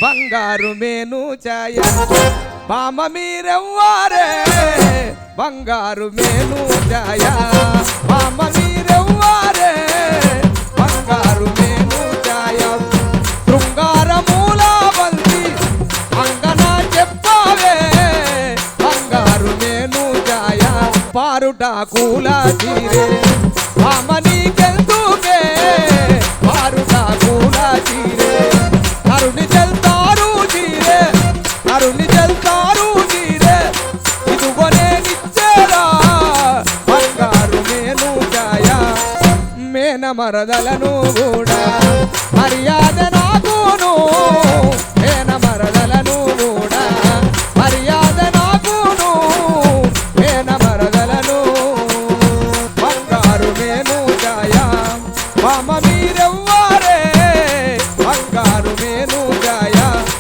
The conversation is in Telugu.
బంగారు మేను ఛాయ బామ మీరెవ్వారే బంగారు మేను ఛాయ బామ మీరెవ్వారే బంగారు మేను ఛాయ శృంగార మూల బంతి అంగన చెప్పావే బంగారు మేను ఛాయ పారుట కూల చీరే బామ నీకెందుకే పారుట కూల చీరే కరుణి చెల్తారు చీరే కరుణి చెల్తారు చీరే ఇదిగోనే నిచ్చేరా బంగారు మేను ఛాయ మేన మరదలను కూడా మర్యాద నాకు